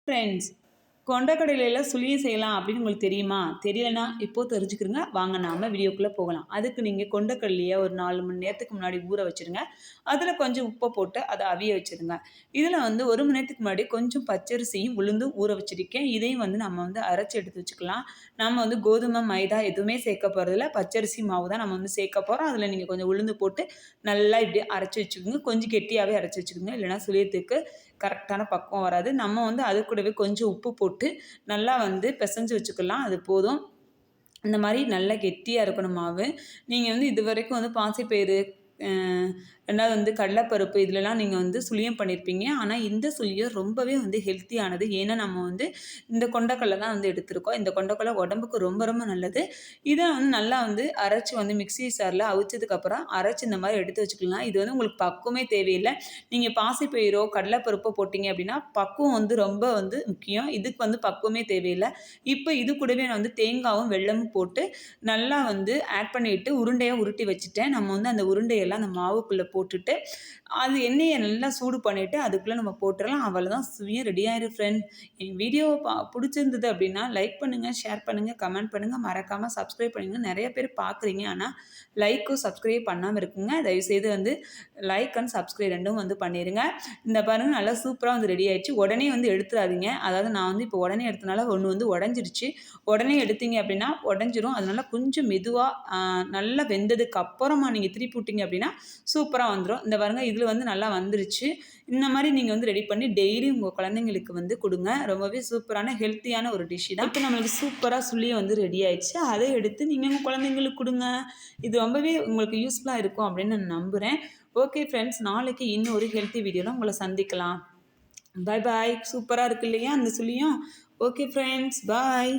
Friends, கொண்டக்கடலையில சுழியம் செய்யலாம் அப்படின்னு உங்களுக்கு தெரியுமா? தெரியலனா இப்போ தெரிஞ்சுக்கிறங்க. வாங்க நாம வீடியோக்குள்ள போகலாம். அதுக்கு நீங்க கொண்டக்கடலைய ஒரு 4 மணி நேரத்துக்கு முன்னாடி ஊற வச்சுருங்க. அதில கொஞ்சம் உப்ப போட்டு அத அவிய வச்சுருங்க. இதில வந்து 1 மணி நேரத்துக்கு முன்னாடி கொஞ்சம் பச்சரிசியும், உளுந்தும் ஊற வச்சிருக்கேன். இதையும் வந்து நம்ம வந்து அரைச்சு எடுத்து வச்சுக்கலாம். நம்ம வந்து கோதுமை, மைதா எதுவுமே சேர்க்க போறதில்ல. பச்சரிசி மாவு தான் நம்ம வந்து சேர்க்க போறோம். அதில நீங்க கொஞ்சம் உளுந்து போட்டு நல்லா இப்படியே அரைச்சு வச்சுக்கோங்க. கொஞ்சம் கெட்டியாவே அரைச்சு வச்சுக்கோங்க. இல்லைனா சுழியத்துக்கு கரெக்டான பக்குவம் வராது. நம்ம வந்து அது கூடவே கொஞ்சம் உப்பு போட்டு நல்லா வந்து பிசைஞ்சு வச்சுக்கலாம். அது போதும். இந்த மாரி நல்லா கெட்டியா இருக்கணும் மாவு. நீங்க வந்து இதுவரைக்கும் வந்து பாசிப்பயிறு, அ 2வது வந்து கடலைப்பருப்பு இதுலலாம் நீங்க வந்து சுழியம் பண்ணியிருப்பீங்க. ஆனா இந்த சுழியம் ரொம்பவே வந்து ஹெல்த்தியானது. ஏன்னா நம்ம வந்து இந்த கொண்டைக்கடல தான் வந்து எடுத்திருக்கோம். இந்த கொண்டைக்கடல உடம்புக்கு ரொம்ப ரொம்ப நல்லது. இத வந்து நல்லா வந்து அரைச்சு வந்து மிக்ஸி ஜார்ல அவிச்சதுக்கப்புறம் அரைச்சு இந்த மாரி எடுத்து வச்சுக்கலாம். இது வந்து உங்களுக்கு பக்குவமே தேவையில்ல. நீங்க பாசிப்பயிரோ, கடலைப்பருப்போ போட்டீங்க அப்படின்னா, பக்குவம் வந்து ரொம்ப வந்து முக்கியம். இதுக்கு வந்து பக்குவமே தேவையில்ல. இப்ப இது கூடவே நான் வந்து தேங்காவும், வெல்லமும் போட்டு நல்லா வந்து ஆட் பண்ணிட்டு உருண்டையா உருட்டி வச்சுட்டேன். நம்ம வந்து அந்த உருண்டையெல்லாம் அந்த மாவுக்குள்ள போட்டுட்டு, அது எண்ணெய நல்லா சூடு பண்ணிட்டு, அதுக்குள்ள நம்ம போட்டுறலாம். அவ்வளதான் சுழியம் ரெடி ஆயிரும் ஃப்ரெண்ட். என் வீடியோ புடிச்சிருந்தது அப்படின்னா, லைக் பண்ணுங்க, ஷேர் பண்ணுங்க, கமெண்ட் பண்ணுங்க. மறக்காம சப்ஸ்கிரைப் பண்ணுங்க. நெறைய பேர் பார்க்குறீங்க. ஆனா லைக்கும், சப்ஸ்கிரைப் பண்ணாம இருக்கீங்க. தயவுசெய்து வந்து லைக் அண்ட் சப்ஸ்கிரைப் 2ம் வந்து பண்ணிருங்க. இந்த பாருங்க நல்லா சூப்பரா வந்து ரெடி ஆயிடுச்சு. உடனே வந்து எடுத்துறாதீங்க. அதாவது நான் வந்து இப்போ உடனே எடுத்தனால ஒண்ணு வந்து உடைஞ்சிருச்சு. உடனே எடுத்தீங்க அப்படின்னா உடைஞ்சிரும். அதனால கொஞ்சம் மெதுவா நல்லா வெந்ததுக்கு அப்புறமா நீங்க திருப்பி விட்டீங்க அப்படின்னா சூப்பரா வந்துரும். இந்த பாருங்க இதில வந்து நல்லா வந்துருச்சு. இந்த மாரி நீங்க வந்து ரெடி பண்ணி டெய்லி உங்க குழந்தைங்களுக்கு வந்து குடுங்க. ரொம்பவே சூப்பரான ஹெல்த்தியான ஒரு டிஷ் தான். இப்போ நம்மளுக்கு சூப்பரா சுழியம் வந்து ரெடி ஆயிடுச்சு. அத எடுத்து நீங்க உங்க குழந்தைங்களுக்கு குடுங்க. இது ரொம்பவே உங்களுக்கு யூஸ்ஃபுல்லா இருக்கும் அப்படின்னு நான் நம்புறேன். ஓகே ஃப்ரெண்ட்ஸ், நாளைக்கு இன்னொரு ஹெல்த்தி வீடியோல உங்கள சந்திக்கலாம். பாய் பாய். சூப்பரா இருக்கு இல்லையா அந்த சுழியம்? ஓகே ஃப்ரெண்ட்ஸ், பாய்.